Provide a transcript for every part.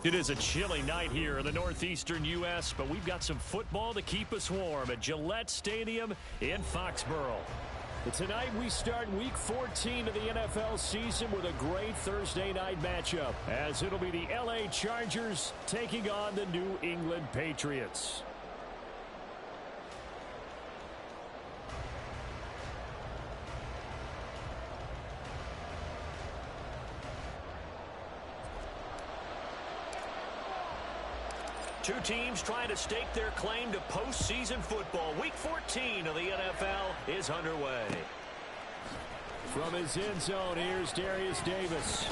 It is a chilly night here in the northeastern U.S., but we've got some football to keep us warm at Gillette Stadium in Foxborough. And tonight we start Week 14 of the NFL season with a great Thursday night matchup, as it'll be the L.A. Chargers taking on the New England Patriots. Two teams trying to stake their claim to postseason football. Week 14 of the NFL is underway. From his end zone, here's Darius Davis.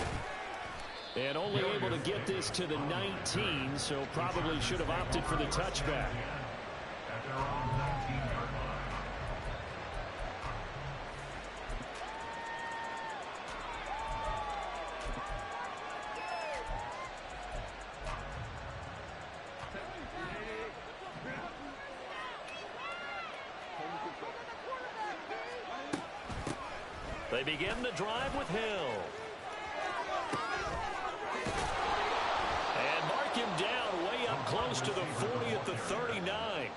And only able to get this to the 19, so probably should have opted for the touchback. They begin the drive with Hill. And mark him down way up close to the 40 at the 39.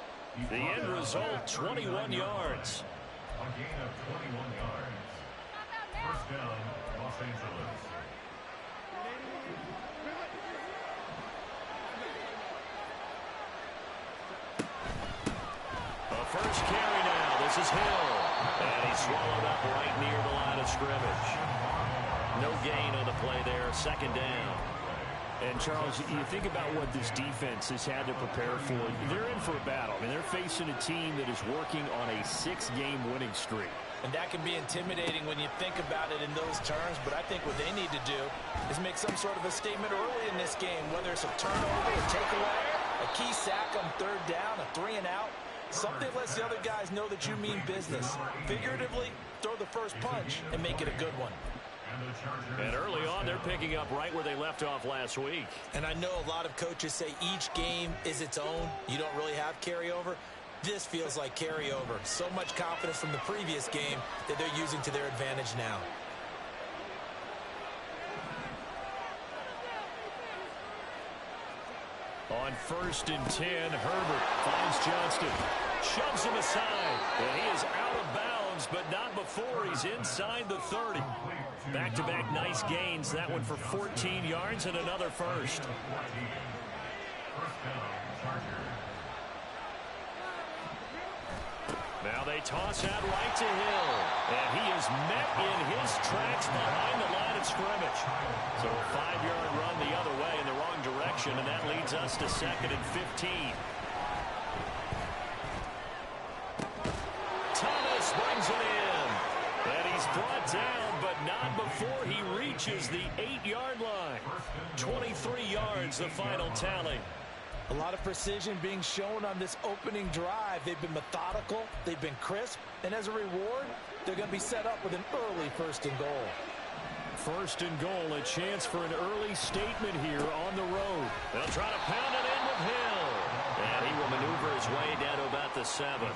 The end result, 21 yards. A gain of 21 yards. First down, Los Angeles. A first carry now. This is Hill. And he's swallowed up right near the line of scrimmage. No gain on the play there. Second down. And, Charles, you think about what this defense has had to prepare for. They're in for a battle. I mean, they're facing a team that is working on a 6-game winning streak. And that can be intimidating when you think about it in those terms. But I think what they need to do is make some sort of a statement early in this game, whether it's a turnover, a takeaway, a key sack on third down, a 3-and-out. Something lets the other guys know that you mean business. Figuratively, throw the first punch and make it a good one. And early on, they're picking up right where they left off last week. And I know a lot of coaches say each game is its own. You don't really have carryover. This feels like carryover. So much confidence from the previous game that they're using to their advantage now. On 1st and 10, Herbert finds Johnston. Shoves him aside. And he is out of bounds, but not before he's inside the 30. Back-to-back nice gains. That one for 14 yards and another first. Now they toss out right to Hill. And he is met in his tracks behind the line of scrimmage. So a 5-yard run the other way in the wrong direction, and that leads us to 2nd and 15. Thomas brings it in. And he's brought down, but not before he reaches the 8-yard line. 23 yards, the final tally. A lot of precision being shown on this opening drive. They've been methodical, they've been crisp, and as a reward, they're going to be set up with an early 1st and goal. 1st and goal, a chance for an early statement here on the road. They'll try to pound it in with Hill. And he will maneuver his way down to about the 7.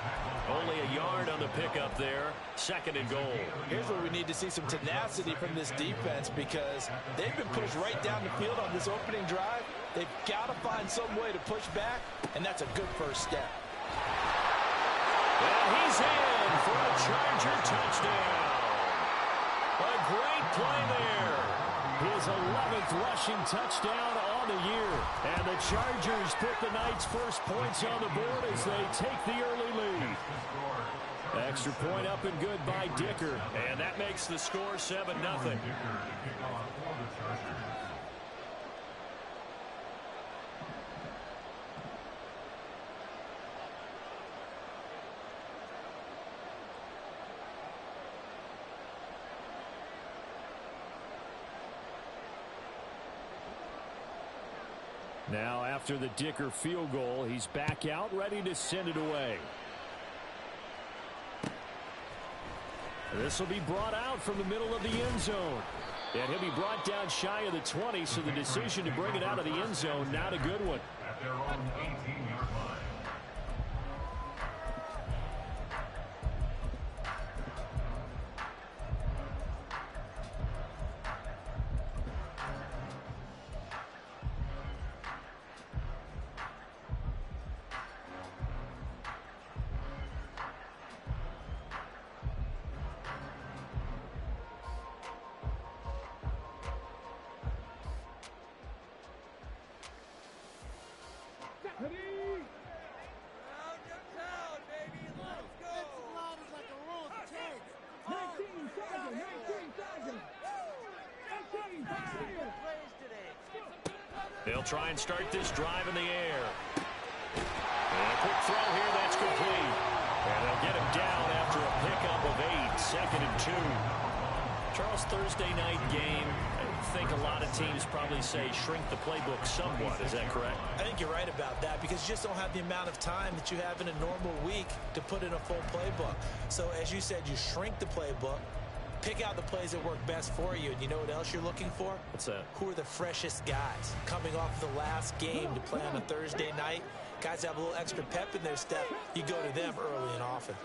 Only a yard on the pickup there. 2nd and goal. Here's where we need to see some tenacity from this defense, because they've been pushed right down the field on this opening drive. They've got to find some way to push back, and that's a good first step. And he's in for a Charger touchdown. A great play there. His 11th rushing touchdown on the year. And the Chargers put the night's first points on the board as they take the early lead. Extra point up and good by Dicker. And that makes the score 7-0. Now, after the Dicker field goal, he's back out, ready to send it away. This will be brought out from the middle of the end zone. And he'll be brought down shy of the 20, so the decision to bring it out of the end zone, not a good one. At their own 18-yard line. They'll try and start this drive in the air. And a quick throw here, that's complete. And they'll get him down after a pickup of 8, 2nd and 2. Charles, Thursday night game, I think a lot of teams probably say shrink the playbook somewhat. Is that correct? I think you're right about that because you just don't have the amount of time that you have in a normal week to put in a full playbook. So as you said, you shrink the playbook, pick out the plays that work best for you, and you know what else you're looking for? What's that? Who are the freshest guys coming off the last game to play on a Thursday night? Guys have a little extra pep in their step. You go to them early and often.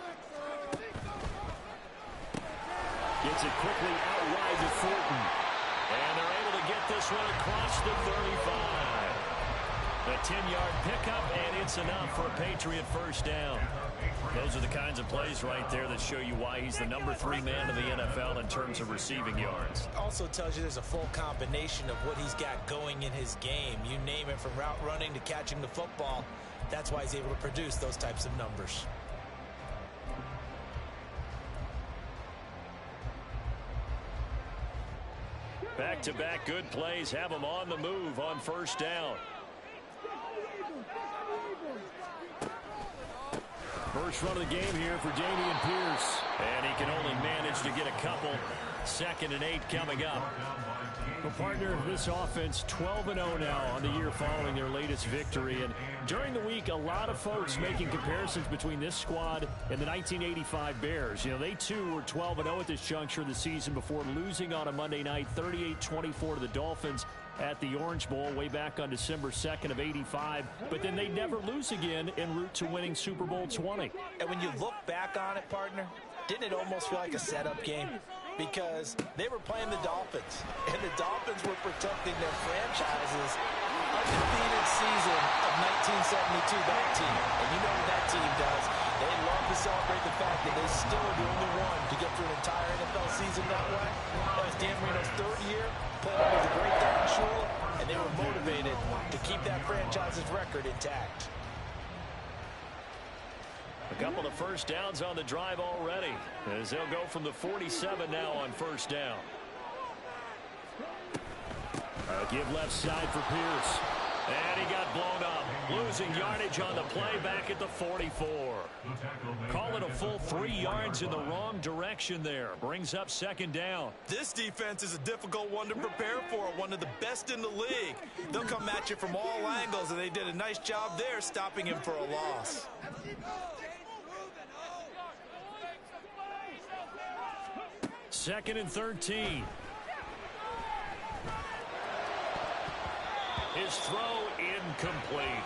Gets it quickly out wide to Fulton. And they're able to get this one across the 35. The 10-yard pickup, and it's enough for a Patriot first down. Those are the kinds of plays right there that show you why he's the number 3 man in the NFL in terms of receiving yards. Also tells you there's a full combination of what he's got going in his game. You name it, from route running to catching the football. That's why he's able to produce those types of numbers. Back-to-back good plays have him on the move on first down. First run of the game here for Dameon Pierce. And he can only manage to get a couple. 2nd and 8 coming up. Well, partner, this offense 12-0 now on the year following their latest victory. And during the week, a lot of folks making comparisons between this squad and the 1985 Bears. You know, they too were 12-0 at this juncture of the season before losing on a Monday night 38-24 to the Dolphins at the Orange Bowl way back on December 2nd of 85. But then they never lose again en route to winning Super Bowl 20. And when you look back on it, partner, didn't it almost feel like a setup game? Because they were playing the Dolphins, and the Dolphins were protecting their franchise's undefeated season of 1972, that team. And you know what that team does. They love to celebrate the fact that they still are the only one to get through an entire NFL season that way. That was Dan Marino's 3rd year, playing under the great Don Shula, and they were motivated to keep that franchise's record intact. A couple of first downs on the drive already, as they'll go from the 47 now on first down. Give left side for Pierce. And he got blown up. Losing yardage on the play back at the 44. Call it a full 3 yards in the wrong direction there. Brings up 2nd down. This defense is a difficult one to prepare for. One of the best in the league. They'll come at you from all angles, and they did a nice job there stopping him for a loss. 2nd and 13. His throw incomplete.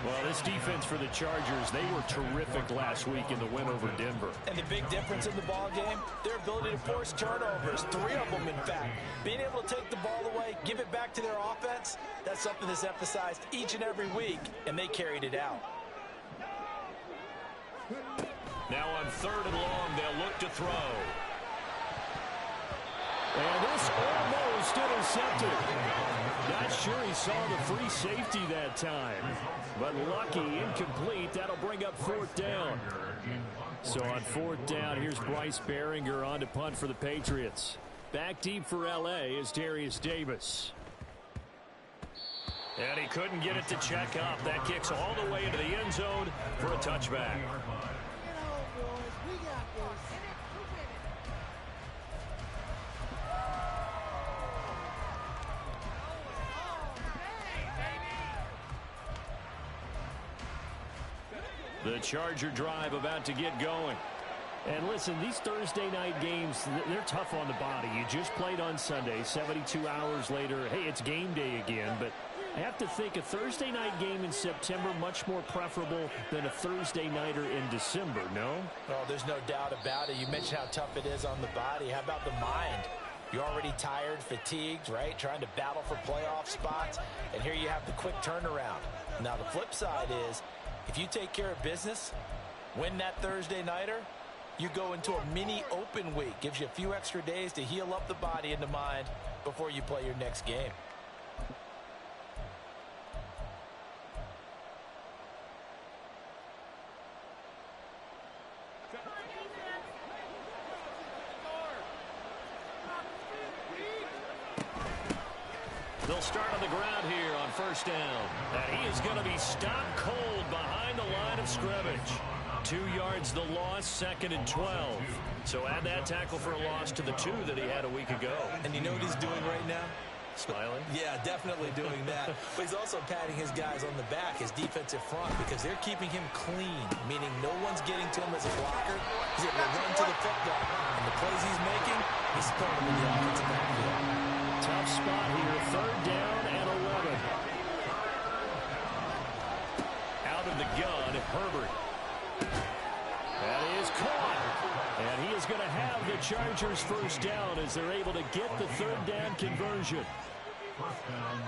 Well, this defense for the Chargers, they were terrific last week in the win over Denver. And the big difference in the ball game, their ability to force turnovers, 3 of them in fact. Being able to take the ball away, give it back to their offense, that's something that's emphasized each and every week, and they carried it out. Now on 3rd and long, they'll look to throw. And this almost intercepted. Not sure he saw the free safety that time. But lucky, incomplete. That'll bring up 4th down. So on 4th down, here's Bryce Behringer on to punt for the Patriots. Back deep for L.A. is Darius Davis. And he couldn't get it to check up. That kicks all the way into the end zone for a touchback. The Charger drive about to get going. And listen, these Thursday night games, they're tough on the body. You just played on Sunday, 72 hours later. Hey, it's game day again. But I have to think a Thursday night game in September much more preferable than a Thursday nighter in December, no? Oh, there's no doubt about it. You mentioned how tough it is on the body. How about the mind? You're already tired, fatigued, right? Trying to battle for playoff spots. And here you have the quick turnaround. Now, the flip side is, if you take care of business, win that Thursday nighter, you go into a mini open week. Gives you a few extra days to heal up the body and the mind before you play your next game. They'll start on the ground here on first down. And he is going to be stopped cold behind the line of scrimmage. 2 yards the loss, 2nd and 12. So add that tackle for a loss to the 2 that he had a week ago. And you know what he's doing right now? Smiling? Yeah, definitely doing that. But he's also patting his guys on the back, his defensive front, because they're keeping him clean, meaning no one's getting to him as a blocker. He's able to run to the football. And the plays he's making, he's throwing them in the offensive backfield. Tough spot here, 3rd down and 11. Out of the gun, Herbert. That is caught. And he is going to have the Chargers first down as they're able to get the 3rd down conversion. First down,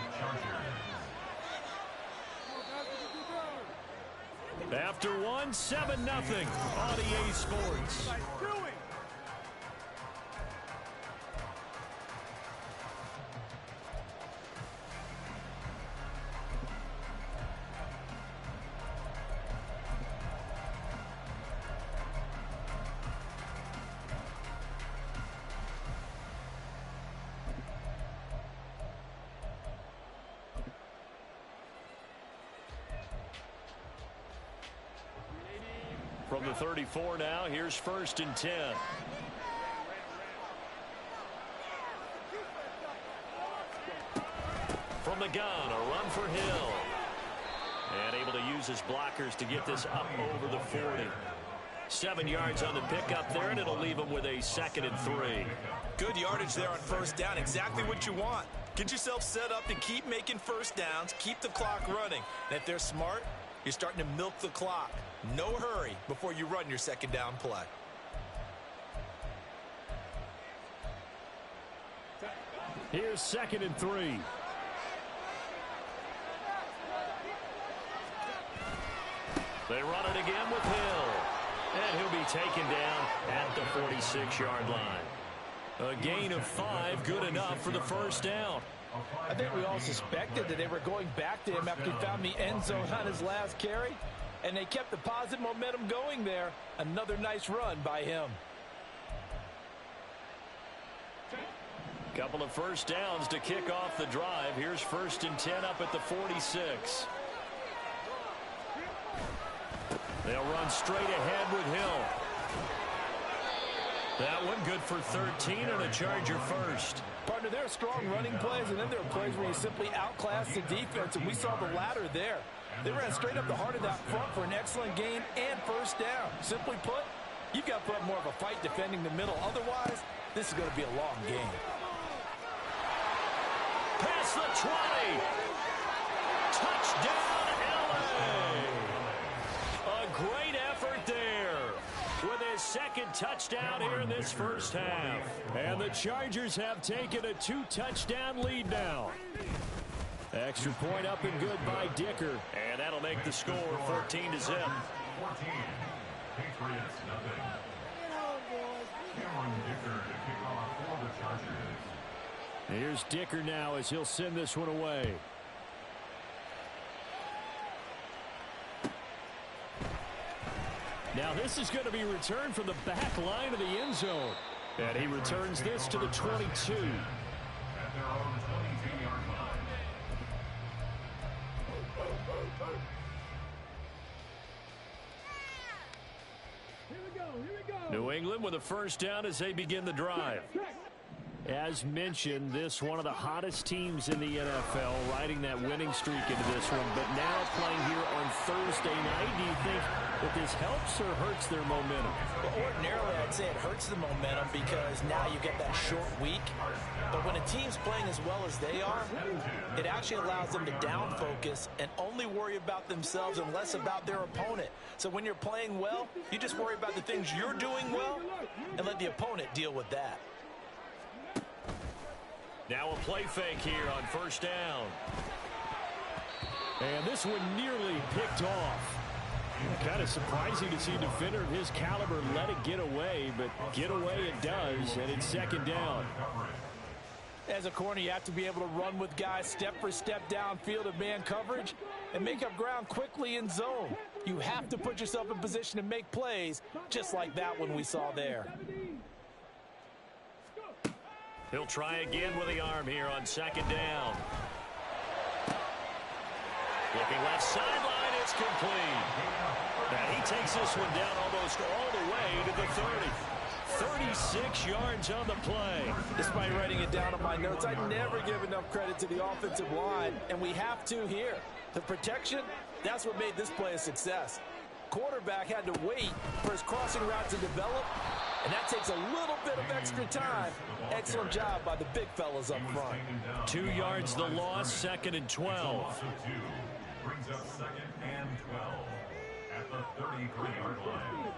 Chargers. After one, 7-0 on EA Sports. From the 34 now, here's 1st and 10. From the gun, a run for Hill. And able to use his blockers to get this up over the 40. 7 yards on the pickup there, and it'll leave him with a 2nd and 3. Good yardage there on first down. Exactly what you want. Get yourself set up to keep making first downs, keep the clock running. And if they're smart, you're starting to milk the clock. No hurry before you run your 2nd down play. Here's 2nd and 3. They run it again with Hill. And he'll be taken down at the 46-yard line. A gain of 5, good enough for the first down. I think we all suspected that they were going back to him after he found the end zone on his last carry. And they kept the positive momentum going there. Another nice run by him. Couple of first downs to kick off the drive. Here's 1st and 10 up at the 46. They'll run straight ahead with Hill. That one good for 13 and a Charger first. Partner, there are strong running plays, and then there are plays where you simply outclass the defense, and we saw the latter there. They ran straight up the heart of that front for an excellent gain and first down. Simply put, you've got to put up more of a fight defending the middle. Otherwise, this is going to be a long game. Past the 20. Touchdown, LA. A great effort there with his 2nd touchdown here in this first half. And the Chargers have taken a 2-touchdown lead now. Extra point up and good by Dicker. And that'll make the score 14-0. 14. Patriots, nothing. Cameron Dicker to kick off for the Chargers. Here's Dicker now as he'll send this one away. Now this is going to be returned from the back line of the end zone. And he returns this to the 22. At their own 22-yard line. New England with a first down as they begin the drive. As mentioned, this one of the hottest teams in the NFL, riding that winning streak into this one, but now playing here on Thursday night. Do you think that this helps or hurts their momentum? Well, ordinarily, I'd say it hurts the momentum because now you get that short week. But when a team's playing as well as they are, it actually allows them to down focus and only worry about themselves and less about their opponent. So when you're playing well, you just worry about the things you're doing well and let the opponent deal with that. Now a play fake here on first down. And this one nearly picked off. Kind of surprising to see a defender of his caliber let it get away, but get away it does, and it's 2nd down. As a corner, you have to be able to run with guys step for step downfield of man coverage and make up ground quickly in zone. You have to put yourself in position to make plays, just like that one we saw there. He'll try again with the arm here on 2nd down. Looking left sideline, it's complete. And he takes this one down almost all the way to the 30. 36 yards on the play. Despite writing it down on my notes, I never give enough credit to the offensive line, and we have to here. The protection, that's what made this play a success. Quarterback had to wait for his crossing route to develop, and that takes a little bit of extra time. Excellent job by the big fellas up front. 2 yards the loss, 2nd and 12. Brings up 2nd and 12 at the 33-yard line.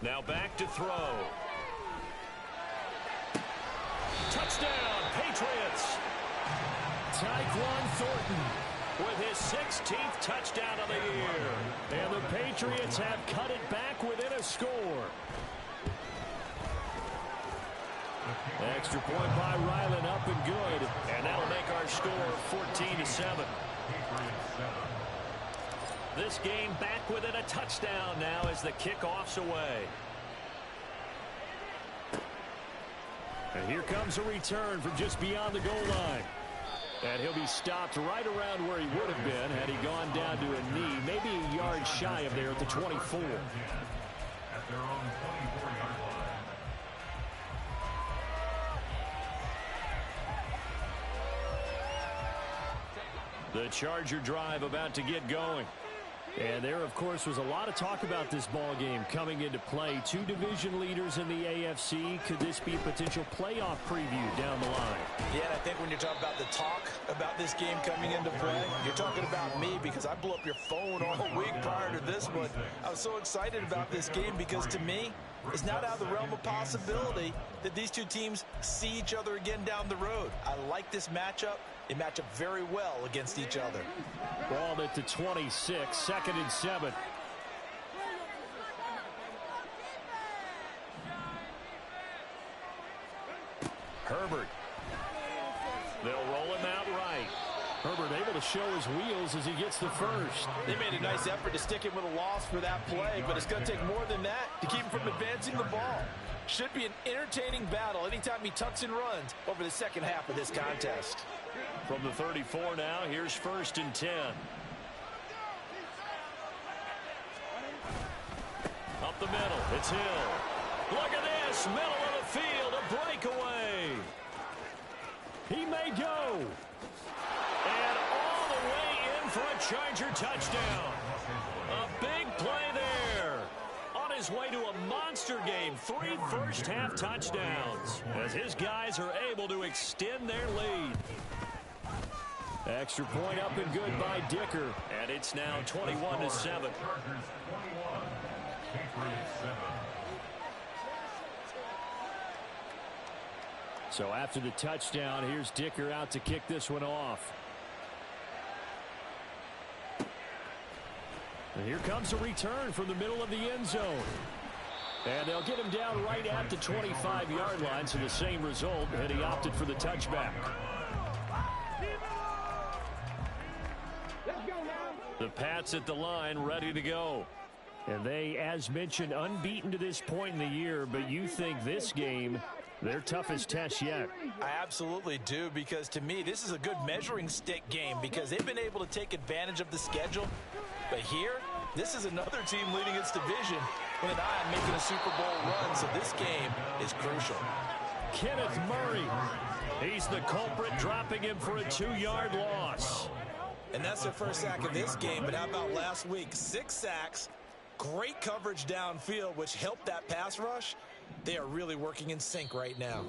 Now back to throw. Touchdown, Patriots. Tyquan Thornton with his 16th touchdown of the year. And the Patriots have cut it back within a score. Extra point by Ryland, up and good. And that'll make our score 14-7. This game back within a touchdown now as the kickoff's away. And here comes a return from just beyond the goal line. And he'll be stopped right around where he would have been had he gone down to a knee, maybe a yard shy of there at the 24. At their own 24-yard line. The Charger drive about to get going. And there, of course, was a lot of talk about this ball game coming into play. 2 division leaders in the AFC. Could this be a potential playoff preview down the line? Yeah, and I think when you're talking about the talk about this game coming into play, you're talking about me because I blew up your phone all week prior to this one. I was so excited about this game because, to me, it's not out of the realm of possibility that these two teams see each other again down the road. I like this matchup. They match up very well against each other. Ball at the 26, 2nd and 7. Herbert. They'll roll him out right. Herbert able to show his wheels as he gets the first. They made a nice effort to stick him with a loss for that play, but it's going to take more than that to keep him from advancing the ball. Should be an entertaining battle anytime he tucks and runs over the second half of this contest. From the 34 now, here's 1st and 10. Up the middle, it's Hill. Look at this, middle of the field, a breakaway. He may go. And all the way in for a Charger touchdown. A big play there. On his way to a monster game, 3 first-half touchdowns, as his guys are able to extend their lead. Extra point up and good by Dicker, and it's now 21-7. So after the touchdown, here's Dicker out to kick this one off. And here comes a return from the middle of the end zone. And they'll get him down right at the 25-yard line, so the same result, and he opted for the touchback. The Pats at the line, ready to go. And they, as mentioned, unbeaten to this point in the year, but you think this game, their toughest test yet. I absolutely do, because to me, this is a good measuring stick game because they've been able to take advantage of the schedule. But here, this is another team leading its division with an eye on making a Super Bowl run, so this game is crucial. Kenneth Murray, he's the culprit, dropping him for a 2-yard loss. And that's their first sack of this game, but how about last week? 6 sacks, great coverage downfield, which helped that pass rush. They are really working in sync right now.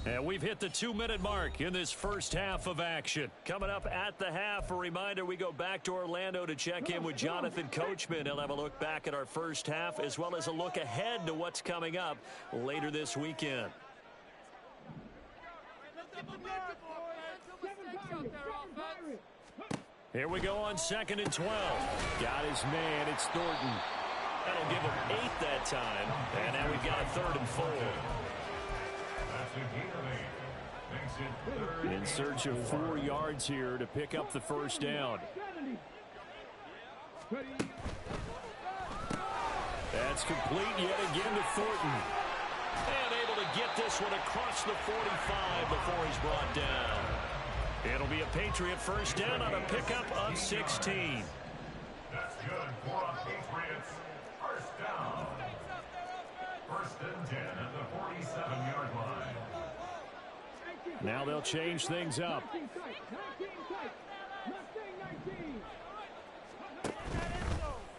And we've hit the 2-minute mark in this first half of action. Coming up at the half, a reminder, we go back to Orlando to check in with Jonathan Coachman. He'll have a look back at our first half as well as a look ahead to what's coming up later this weekend. Here we go on 2nd and 12. Got his man, it's Thornton. That'll give him 8 that time. And now we've got a 3rd and 4. In search of 4 yards here to pick up the first down. That's complete yet again to Thornton. And able to get this one across the 45 before he's brought down. It'll be a Patriot first down on a pickup of 16. That's good for a Patriots first down. First and 10 at the 47-yard line. Now they'll change things up.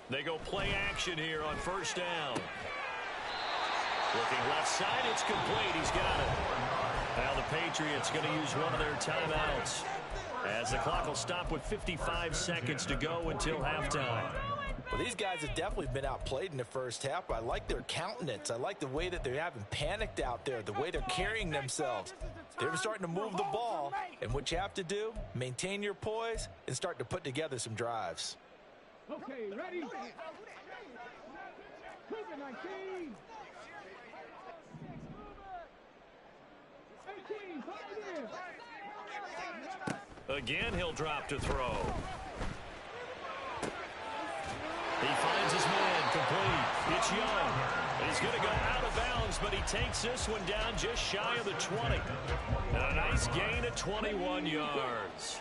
They go play action here on first down. Looking left side, it's complete. He's got it. Now the Patriots going to use one of their timeouts, as the clock will stop with 55 seconds to go until halftime. Well, these guys have definitely been outplayed in the first half, but I like their countenance. I like the way that they haven't panicked out there, the way they're carrying themselves. They're starting to move the ball, and what you have to do, maintain your poise and start to put together some drives. Okay, ready? 19. 18, again, he'll drop to throw. He finds his man, complete. It's Young. He's going to go out of bounds, but he takes this one down just shy of the 20. And a nice gain of 21 yards.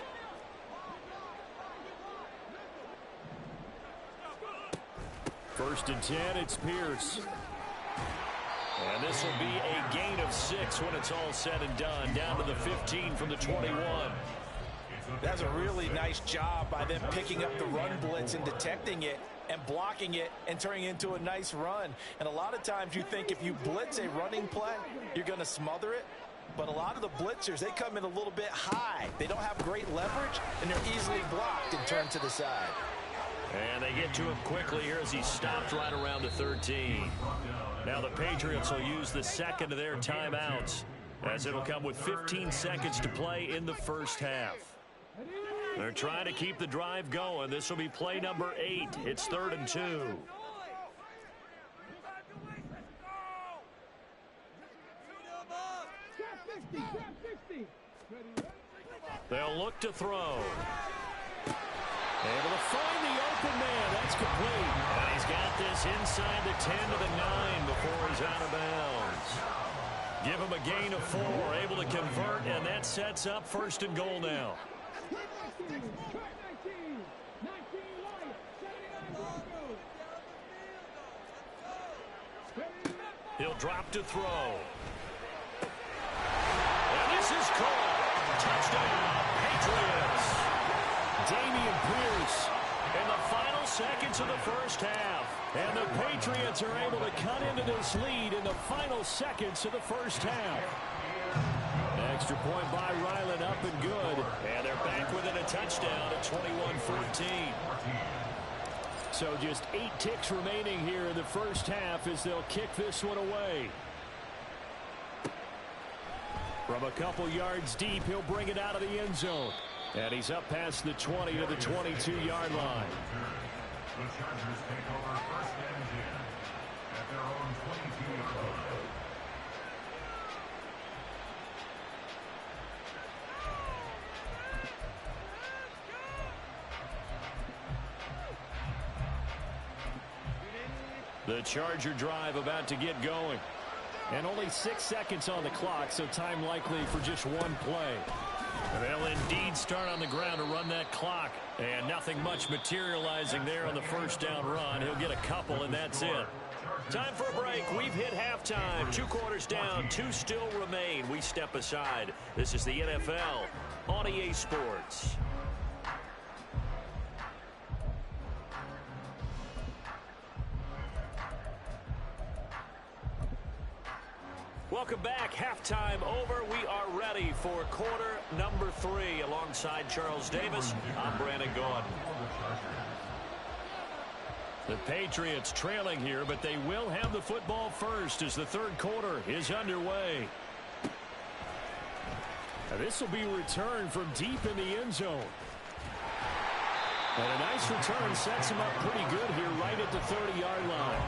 First and 10, it's Pierce. And this will be a gain of 6 when it's all said and done. Down to the 15 from the 21. That's a really nice job by them picking up the run blitz and detecting it and blocking it and turning it into a nice run. And a lot of times you think if you blitz a running play, you're going to smother it. But a lot of the blitzers, they come in a little bit high. They don't have great leverage, and they're easily blocked and turned to the side. And they get to him quickly here as he stopped right around the 13. Now the Patriots will use the second of their timeouts, as it'll come with 15 seconds to play in the first half. They're trying to keep the drive going. This will be play number 8. It's 3rd and 2. They'll look to throw. Able to find the open man. That's complete. And he's got this inside the 10 to the 9 before he's out of bounds. Give him a gain of 4. Able to convert, and that sets up 1st and goal now. He'll drop to throw. And this is called. Touchdown, Patriots. Damian Pierce in the final seconds of the first half. And the Patriots are able to cut into this lead in the final seconds of the first half. Extra point by Ryland, up and good. And they're back within a touchdown at 21-14. So just 8 ticks remaining here in the first half as they'll kick this one away. From a couple yards deep, he'll bring it out of the end zone. And he's up past the 20 to the 22-yard line. The Chargers take over 1st and 10 at their own 22-yard line. The Charger drive about to get going. And only 6 seconds on the clock, so time likely for just one play. And they'll indeed start on the ground to run that clock. And nothing much materializing there on the first down run. He'll get a couple, and that's it. Time for a break. We've hit halftime. 2 quarters down, 2 still remain. We step aside. This is the NFL on EA Sports. Welcome back. Halftime over. We are ready for quarter number 3. Alongside Charles Davis, I'm Brandon Gordon. The Patriots trailing here, but they will have the football first as the 3rd quarter is underway. Now this will be returned from deep in the end zone. And a nice return sets him up pretty good here right at the 30-yard line.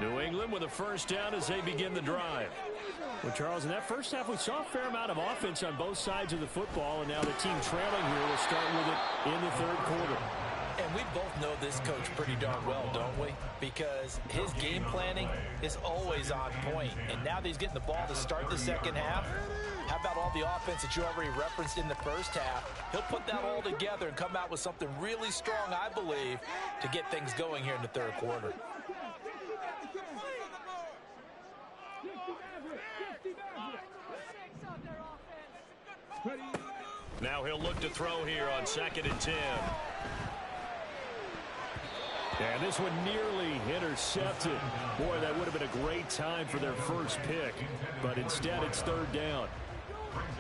New England with a first down as they begin the drive. Well, Charles, in that first half, we saw a fair amount of offense on both sides of the football, and now the team trailing here will start with it in the third quarter. And we both know this coach pretty darn well, don't we? Because his game planning is always on point. And now that he's getting the ball to start the second half, how about all the offense that you already referenced in the first half? He'll put that all together and come out with something really strong, I believe, to get things going here in the third quarter. Now he'll look to throw here on 2nd and 10. And this one nearly intercepted. Boy, that would have been a great time for their first pick. But instead, it's 3rd down.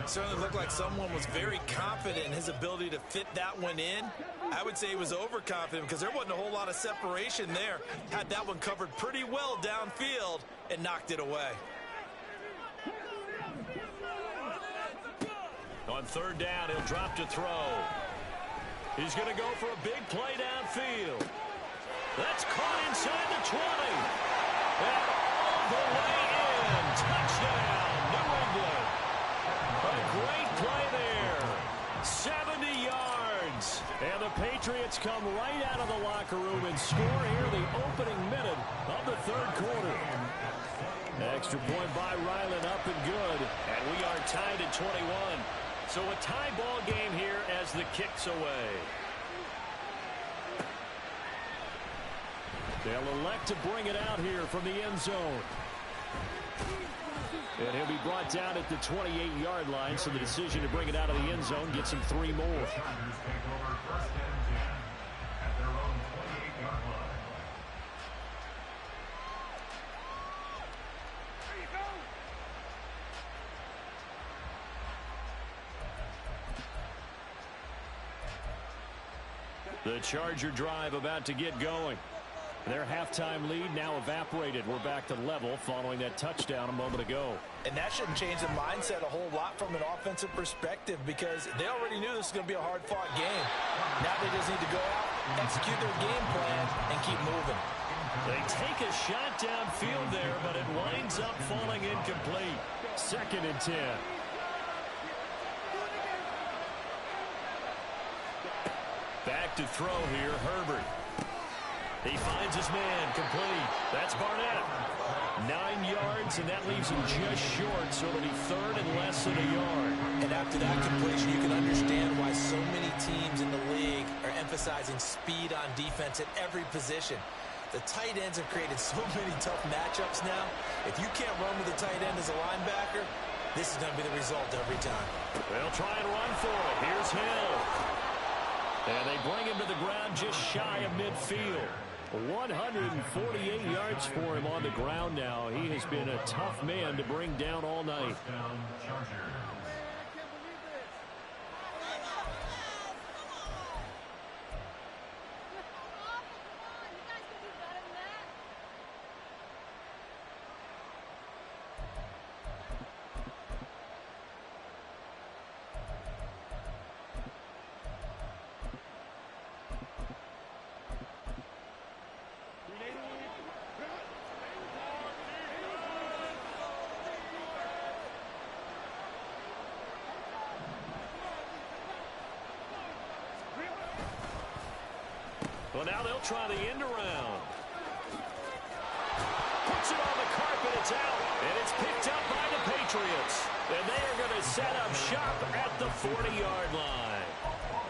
It certainly looked like someone was very confident in his ability to fit that one in. I would say he was overconfident because there wasn't a whole lot of separation there. Had that one covered pretty well downfield and knocked it away. On 3rd down, he'll drop to throw. He's going to go for a big play downfield. That's caught inside the 20. And all the way in. Touchdown, New England. A great play there. 70 yards. And the Patriots come right out of the locker room and score here the opening minute of the third quarter. Extra point by Ryland, up and good. And we are tied at 21. So a tie ball game here as the kick's away. They'll elect to bring it out here from the end zone. And he'll be brought down at the 28-yard line, so the decision to bring it out of the end zone gets him 3 more. The Charger drive about to get going. Their halftime lead now evaporated. We're back to level following that touchdown a moment ago. And that shouldn't change the mindset a whole lot from an offensive perspective because they already knew this was going to be a hard-fought game. Now they just need to go out, execute their game plan, and keep moving. They take a shot downfield there, but it winds up falling incomplete. 2nd and 10. Back to throw here, Herbert. He finds his man, complete. That's Barnett. 9 yards, and that leaves him just short, so it'll be 3rd and less than a yard. And after that completion, you can understand why so many teams in the league are emphasizing speed on defense at every position. The tight ends have created so many tough matchups now. If you can't run with a tight end as a linebacker, this is going to be the result every time. They'll try and run for it. Here's Hill. And they bring him to the ground just shy of midfield. 148 yards for him on the ground now. He has been a tough man to bring down all night. Well, now they'll try the end around. Puts it on the carpet. It's out. And it's picked up by the Patriots. And they are going to set up shop at the 40-yard line.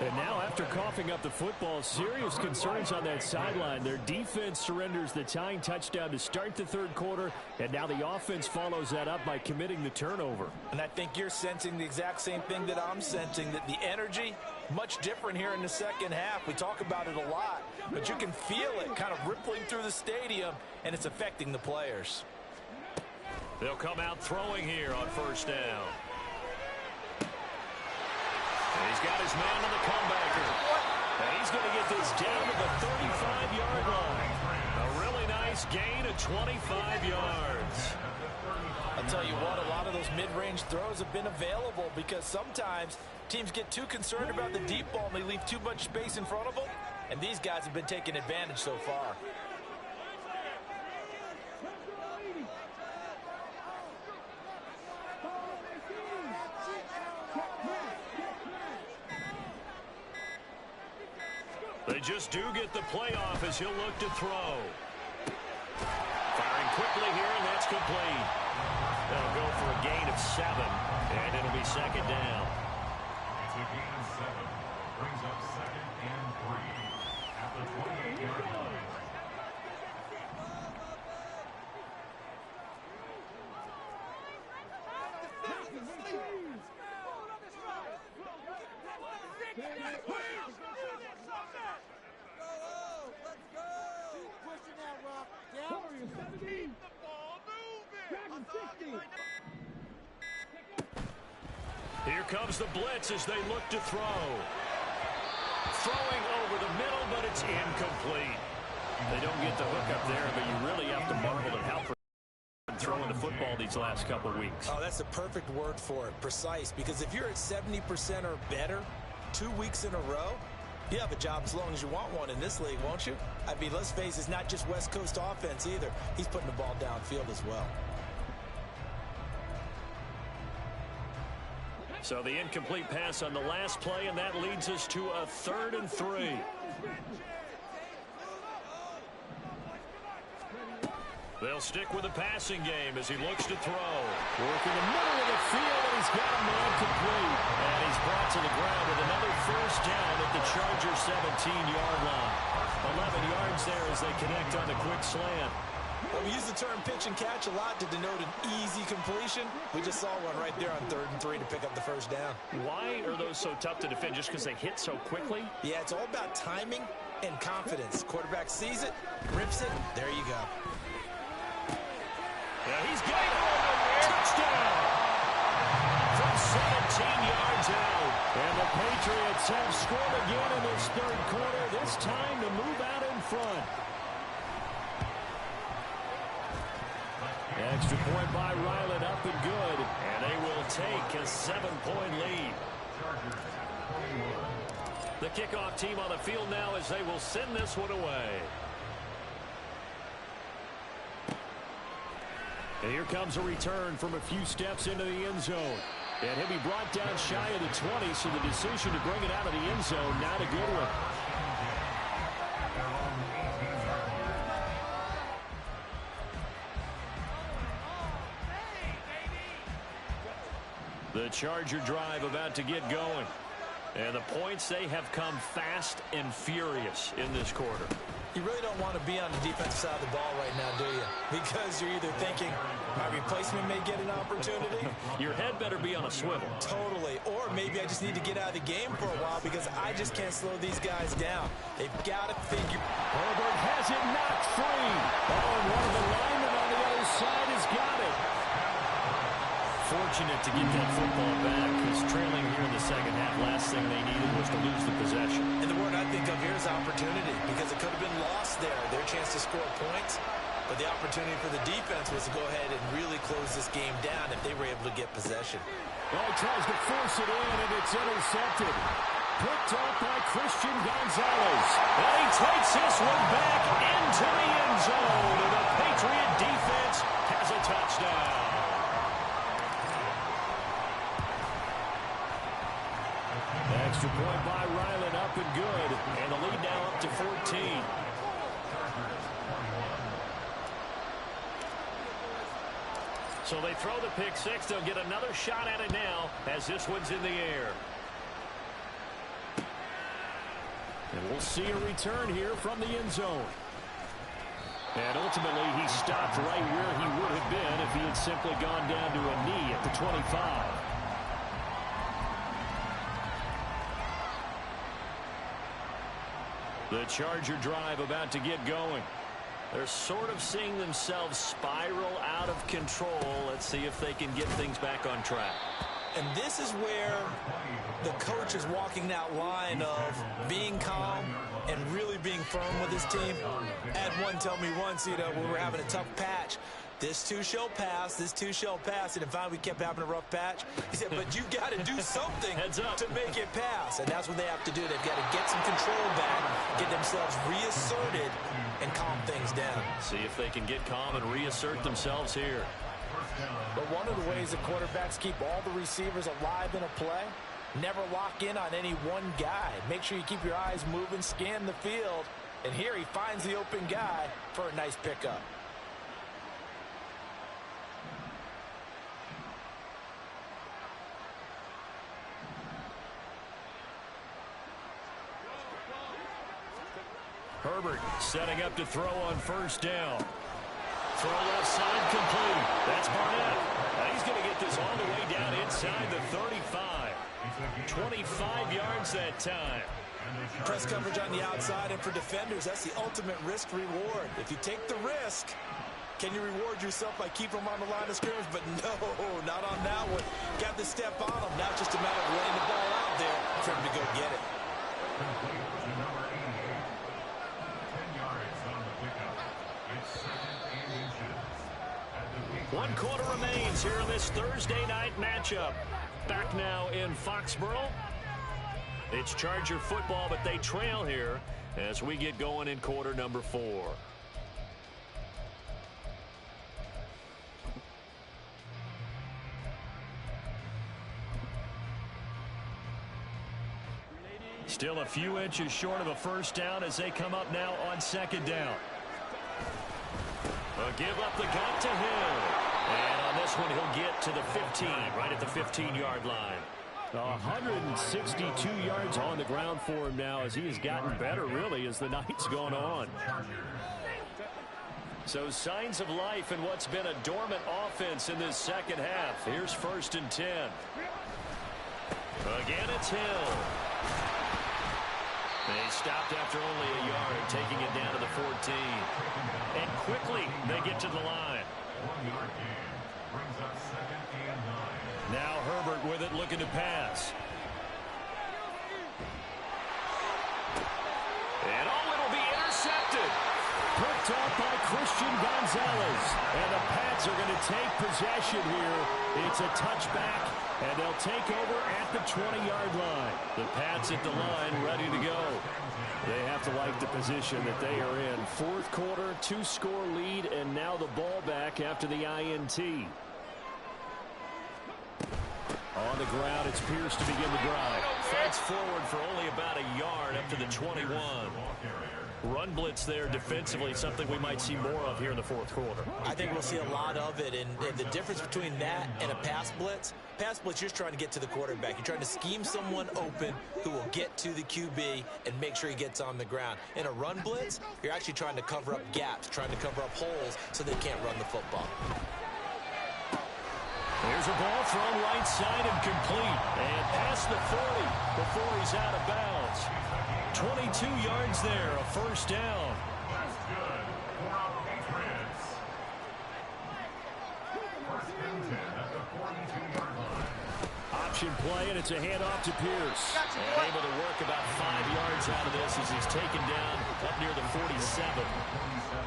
And now, after coughing up the football, serious concerns on that sideline. Their defense surrenders the tying touchdown to start the third quarter. And now the offense follows that up by committing the turnover. And I think you're sensing the exact same thing that I'm sensing, that the energy, much different here in the second half. We talk about it a lot, but you can feel it kind of rippling through the stadium, and it's affecting the players. They'll come out throwing here on 1st down. And he's got his man on the comebacker. And he's going to get this down to the 35-yard line. A really nice gain of 25 yards. I'll tell you what, a lot of those mid-range throws have been available because sometimes teams get too concerned about the deep ball and they leave too much space in front of them, and these guys have been taking advantage so far. They just do get the playoff as he'll look to throw. Firing quickly here, and that's complete. They'll go for a gain of 7, and it'll be second down. It's a gain of 7. Brings up second and 3 at the 28-yard line. Here comes the blitz as they look to throw. Throwing over the middle, but it's incomplete. They don't get the hook up there, but you really have to marvel at how throwing the football these last couple weeks. Oh, that's the perfect word for it, precise. Because if you're at 70% or better 2 weeks in a row, you have a job as long as you want one in this league, won't you? I mean, let's face it, it's not just West Coast offense either. He's putting the ball downfield as well. So the incomplete pass on the last play, and that leads us to a 3rd and 3. They'll stick with the passing game as he looks to throw. Working the middle of the field, and he's got a man complete. And he's brought to the ground with another first down at the Chargers' 17-yard line. 11 yards there as they connect on the quick slant. Well, we use the term pitch and catch a lot to denote an easy completion. We just saw one right there on 3rd and 3 to pick up the first down. Why are those so tough to defend? Just because they hit so quickly? Yeah, it's all about timing and confidence. Quarterback sees it, rips it, there you go. Yeah, he's got it. Touchdown! From 17 yards out. And the Patriots have scored again in this 3rd quarter. This time to move out in front. Extra point by Ryland, up and good. And they will take a 7-point lead. The kickoff team on the field now as they will send this one away. And here comes a return from a few steps into the end zone. And he'll be brought down shy of the 20, so the decision to bring it out of the end zone, not a good one. The Charger drive about to get going. And the points, they have come fast and furious in this quarter. You really don't want to be on the defensive side of the ball right now, do you? Because you're either thinking, my replacement may get an opportunity. Your head better be on a swivel. Totally. Or maybe I just need to get out of the game for a while because I just can't slow these guys down. They've got to figure. Herbert has it knocked free. Oh, and one of the linemen on the other side has got it. Fortunate to get that football back, because trailing here in the second half, last thing they needed was to lose the possession. And the word I think of here is opportunity, because it could have been lost there, their chance to score points. But the opportunity for the defense was to go ahead and really close this game down if they were able to get possession. Well, he tries to force it in, and it's intercepted. Picked up by Christian Gonzalez. And he takes this one back into the end zone. And the Patriot defense has a touchdown. Extra point by Ryland, up and good. And the lead now up to 14. So they throw the pick six. They'll get another shot at it now as this one's in the air. And we'll see a return here from the end zone. And ultimately, he stopped right where he would have been if he had simply gone down to a knee at the 25. The Charger drive about to get going. They're sort of seeing themselves spiral out of control. Let's see if they can get things back on track. And this is where the coach is walking that line of being calm and really being firm with his team. Had one tell me once, you know, when we were having a tough patch, this too shall pass, this too shall pass. And finally we kept having a rough patch. He said, but you got to do something to make it pass. And that's what they have to do. They've got to get some control back, get themselves reasserted, and calm things down. See if they can get calm and reassert themselves here. But one of the ways that quarterbacks keep all the receivers alive in a play Never lock in on any one guy. Make sure you keep your eyes moving, scan the field. And here he finds the open guy for a nice pickup. Herbert setting up to throw on first down. Throw left side complete. That's Barnett. Now he's going to get this all the way down inside the 35. 25 yards that time. Press coverage on the outside, and for defenders, that's the ultimate risk reward. If you take the risk, can you reward yourself by keeping them on the line of scrimmage? But no, not on that one. Got the step on him. Now just a matter of laying the ball out there for him to go get it. One quarter remains here in this Thursday night matchup. Back now in Foxborough. It's Charger football, but they trail here as we get going in quarter number 4. Still a few inches short of a first down as they come up now on second down. A give up the gut to Hill. And on this one, he'll get to the 15, right at the 15-yard line. 162 yards on the ground for him now as he has gotten better, really, as the night's gone on. So signs of life in what's been a dormant offense in this second half. Here's first and 10. Again, it's Hill. They stopped after only a yard, taking it down to the 14. And quickly, they get to the line. 1-yard gain brings up second and 9. Now Herbert with it, looking to pass. And it'll be intercepted. Picked off by Christian Gonzalez. And the Pats are going to take possession here. It's a touchback, and they'll take over at the 20-yard line. The Pats at the line, ready to go. They have to like the position that they are in. Fourth quarter, 2-score lead, and now the ball back after the INT. On the ground, it's Pierce to begin the drive. Fights forward for only about a yard up to the 21. Run blitz there defensively, something we might see more of here in the fourth quarter. I think we'll see a lot of it, and the difference between that and a pass blitz, you're just trying to get to the quarterback. You're trying to scheme someone open who will get to the QB and make sure he gets on the ground. In a run blitz, you're actually trying to cover up gaps, trying to cover up holes so they can't run the football. There's a ball thrown right side and complete. And past the 40 before he's out of bounds. 22 yards there, a first down. That's good for our Patriots. First and 10 at the 42-yard line. Option play, and it's a handoff to Pierce. And able to work about 5 yards out of this as he's taken down up near the 47.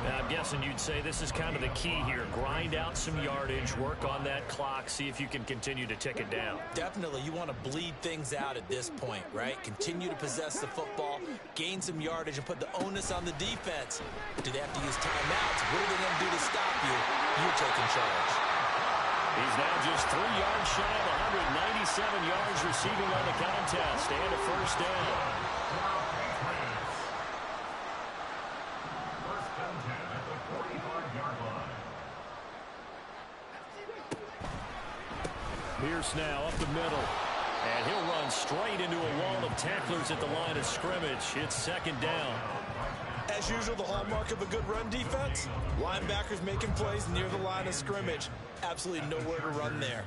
Now, I'm guessing you'd say this is kind of the key here. Grind out some yardage, work on that clock, see if you can continue to tick it down. Definitely, you want to bleed things out at this point, right? Continue to possess the football, gain some yardage, and put the onus on the defense. Do they have to use timeouts? What are they going to do to stop you? You're taking charge. He's now just 3 yards shy of 197 yards receiving on the contest and a first down. Pierce now up the middle. And he'll run straight into a wall of tacklers at the line of scrimmage. It's second down. As usual, the hallmark of a good run defense, linebackers making plays near the line of scrimmage. Absolutely nowhere to run there.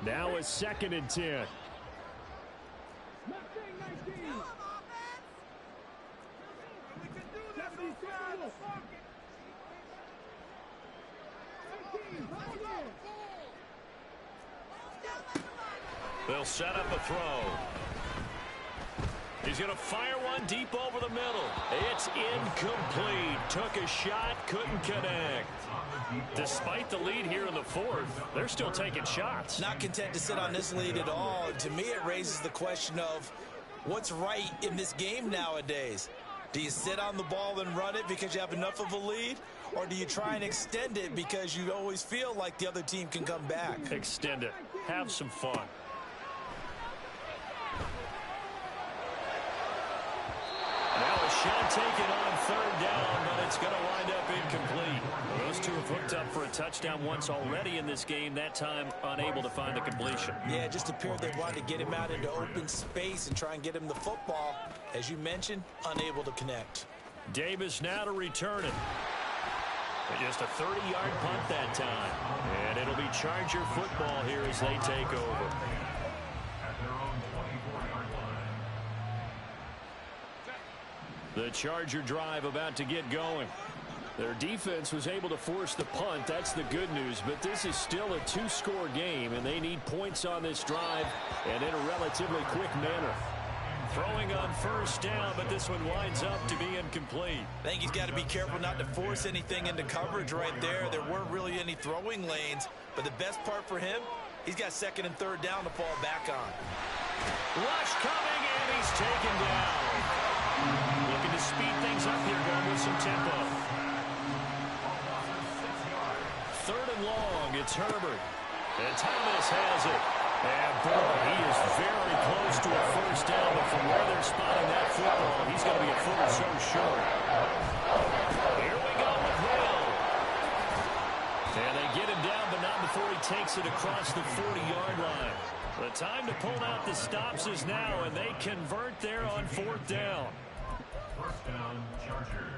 Now a second and 10. They'll set up a throw. He's going to fire one deep over the middle. It's incomplete. Took a shot, couldn't connect. Despite the lead here in the fourth, they're still taking shots. Not content to sit on this lead at all. To me, it raises the question of what's right in this game nowadays. Do you sit on the ball and run it because you have enough of a lead? Or do you try and extend it because you always feel like the other team can come back? Extend it. Have some fun. Now a shot taken on third down, but it's going to wind up incomplete. Well, those two have hooked up for a touchdown once already in this game, that time unable to find the completion. Yeah, it just appeared they wanted to get him out into open space and try and get him the football. As you mentioned, unable to connect. Davis now to return it. And just a 30-yard punt that time. And it'll be Charger football here as they take over. At their own 24-yard line. The Charger drive about to get going. Their defense was able to force the punt. That's the good news. But this is still a two-score game, and they need points on this drive and in a relatively quick manner. Throwing on first down, but this one winds up to be incomplete. I think he's got to be careful not to force anything into coverage right there. There weren't really any throwing lanes, but the best part for him, he's got second and third down to fall back on. Rush coming, and he's taken down. Looking to speed things up here, going with some tempo. Third and long, it's Herbert. And Thomas has it. And boy, he is very close to a first down, but from where they're spotting that football, he's going to be a foot or so short. Here we go with MEL. And they get him down, but not before he takes it across the 40-yard line. The time to pull out the stops is now, and they convert there on fourth down. First down, Chargers.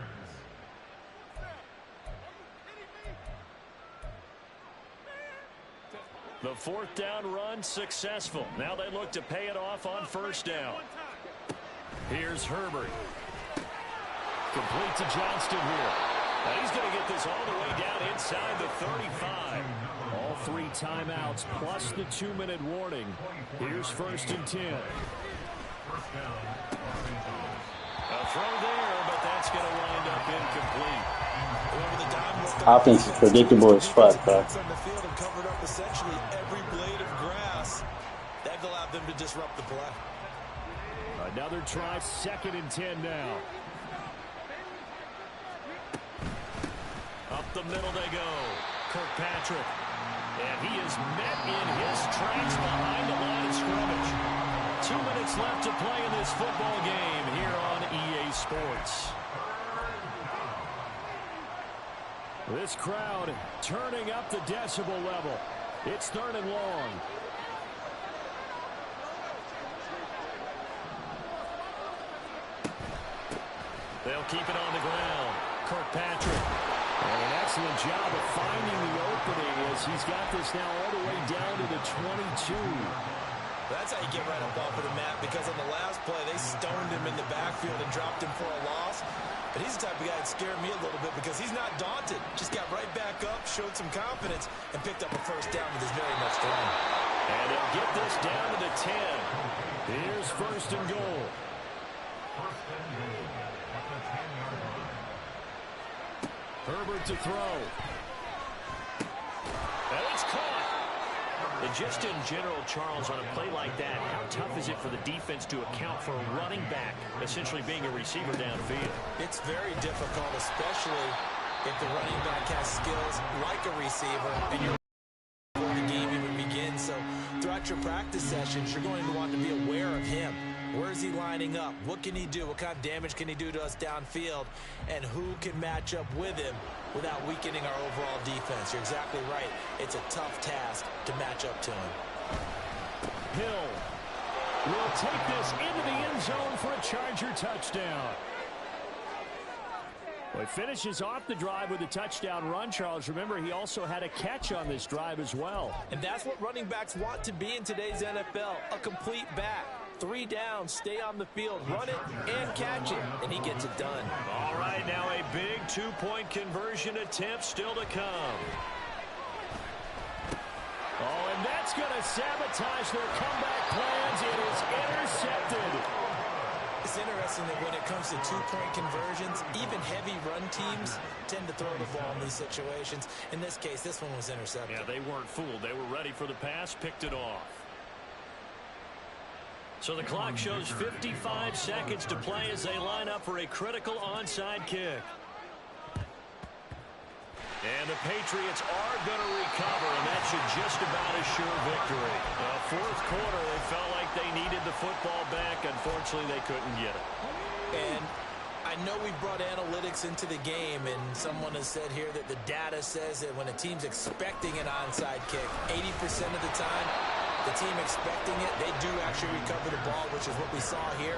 The fourth down run successful. Now they look to pay it off on first down. Here's Herbert. Complete to Johnston here. Now he's going to get this all the way down inside the 35. All three timeouts plus the 2-minute warning. Here's first and 10. First down, A throw there, but that's going to wind up incomplete. Offense is predictable as fuck, bro. On the field and covered up essentially every blade of grass. That allowed them to disrupt the play. Another try, second and 10 now. Up the middle they go. Kirkpatrick. And he is met in his tracks behind the line of scrimmage. 2 minutes left to play in this football game here on EA Sports. This crowd turning up the decibel level. It's third and long. They'll keep it on the ground. Kirkpatrick. And an excellent job of finding the opening as he's got this now all the way down to the 22. That's how you get right up off of the mat, because on the last play, they stoned him in the backfield and dropped him for a loss. But he's the type of guy that scared me a little bit because he's not daunted. Just got right back up, showed some confidence, and picked up a first down with his very next run. And they'll get this down to the 10. Here's first and goal. First and goal at the 10-yard line. Herbert to throw. And it's caught. And just in general, Charles, on a play like that, how tough is it for the defense to account for a running back essentially being a receiver downfield? It's very difficult, especially if the running back has skills like a receiver and you're before the game even begins. So throughout your practice sessions, you're going to want to be aware of him. Where is he lining up? What can he do? What kind of damage can he do to us downfield? And who can match up with him without weakening our overall defense? You're exactly right. It's a tough task to match up to him. Hill will take this into the end zone for a Charger touchdown. Well, he finishes off the drive with a touchdown run, Charles. Remember, he also had a catch on this drive as well. And that's what running backs want to be in today's NFL, a complete back. 3 downs, stay on the field, run it, and catch it, and he gets it done. All right, now a big 2-point conversion attempt still to come. Oh, and that's going to sabotage their comeback plans. It is intercepted. It's interesting that when it comes to 2-point conversions, even heavy run teams tend to throw the ball in these situations. In this case, this one was intercepted. Yeah, they weren't fooled. They were ready for the pass, picked it off. So the clock shows 55 seconds to play as they line up for a critical onside kick. And the Patriots are going to recover, and that should just about assure victory. Fourth quarter, they felt like they needed the football back. Unfortunately, they couldn't get it. And I know we brought analytics into the game, and someone has said here that the data says that when a team's expecting an onside kick, 80% of the time, the team expecting it, they do actually recover the ball, which is what we saw here.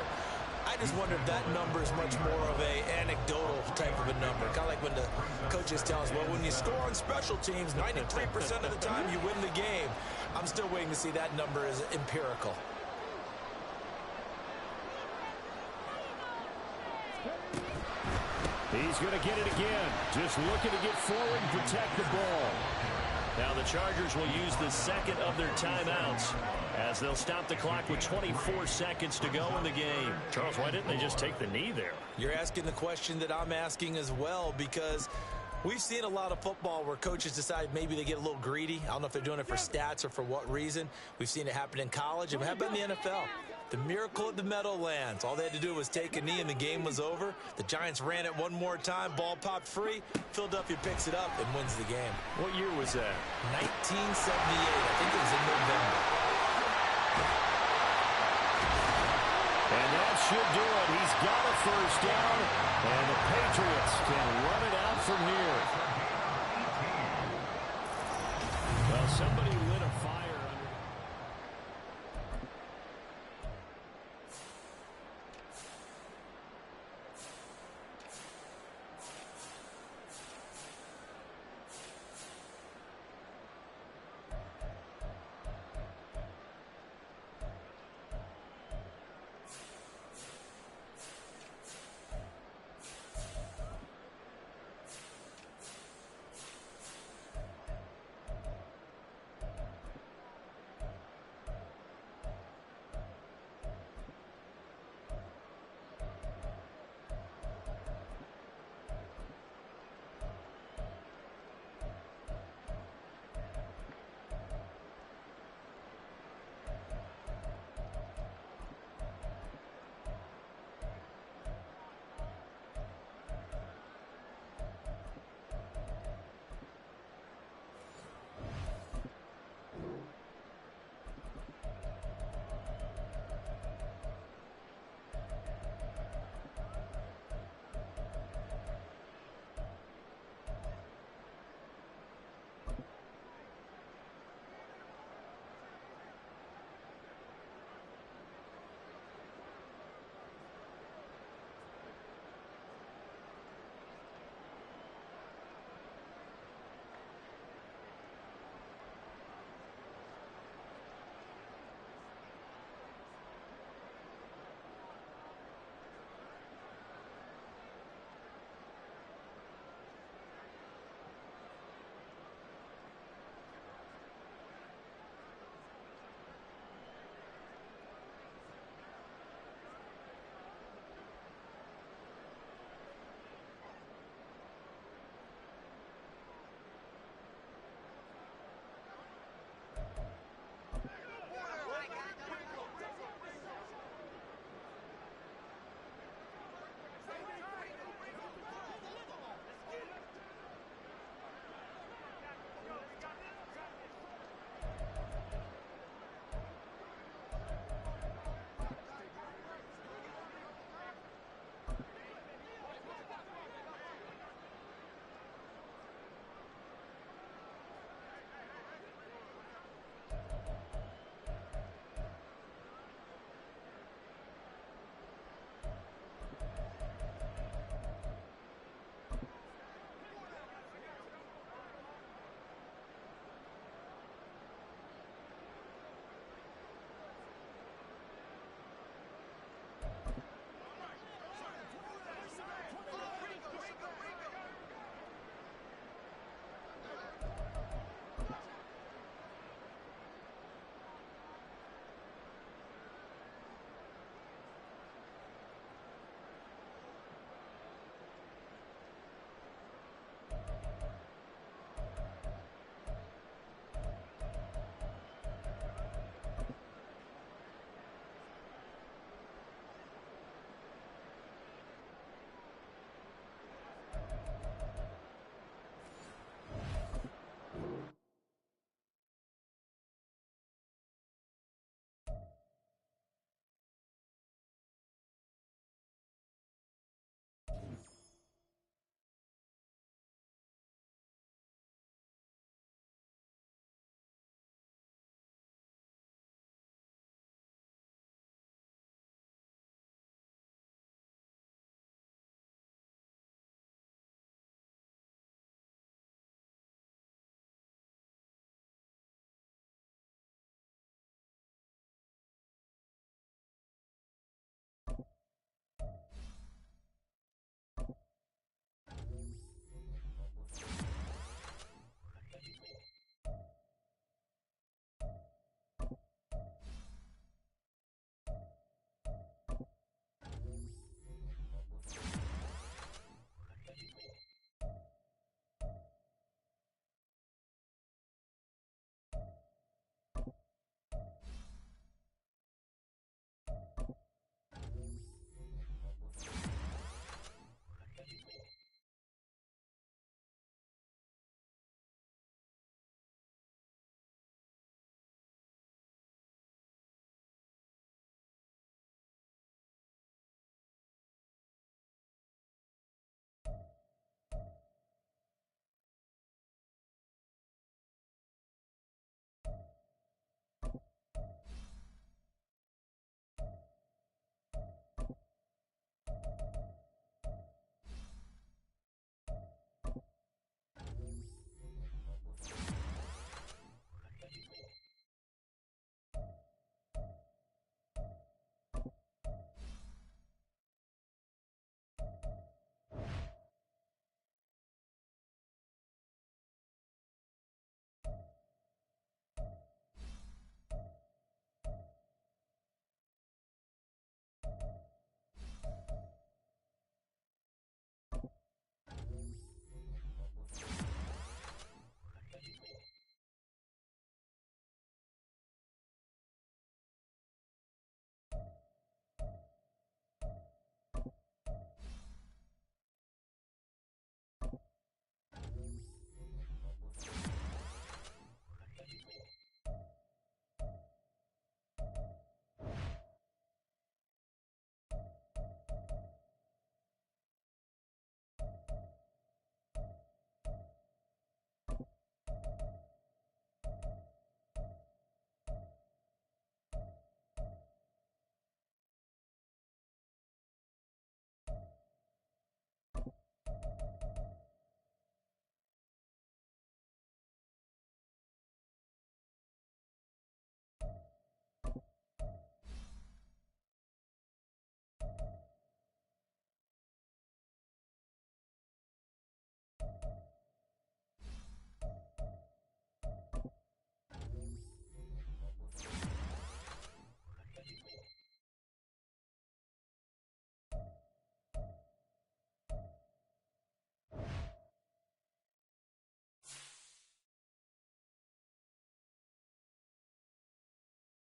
I just wonder if that number is much more of a anecdotal type of a number. Kind of like when the coaches tell us, well, when you score on special teams, 93% of the time you win the game. I'm still waiting to see that number is empirical. He's going to get it again. Just looking to get forward and protect the ball. Now the Chargers will use the second of their timeouts as they'll stop the clock with 24 seconds to go in the game. Charles, why didn't they just take the knee there? You're asking the question that I'm asking as well, because we've seen a lot of football where coaches decide maybe they get a little greedy. I don't know if they're doing it for stats or for what reason. We've seen it happen in college and happen in the NFL. The miracle at the Meadowlands. All they had to do was take a knee and the game was over. The Giants ran it one more time. Ball popped free. Philadelphia picks it up and wins the game. What year was that? 1978. I think it was in November. And that should do it. He's got a first down, and the Patriots can run it out from here.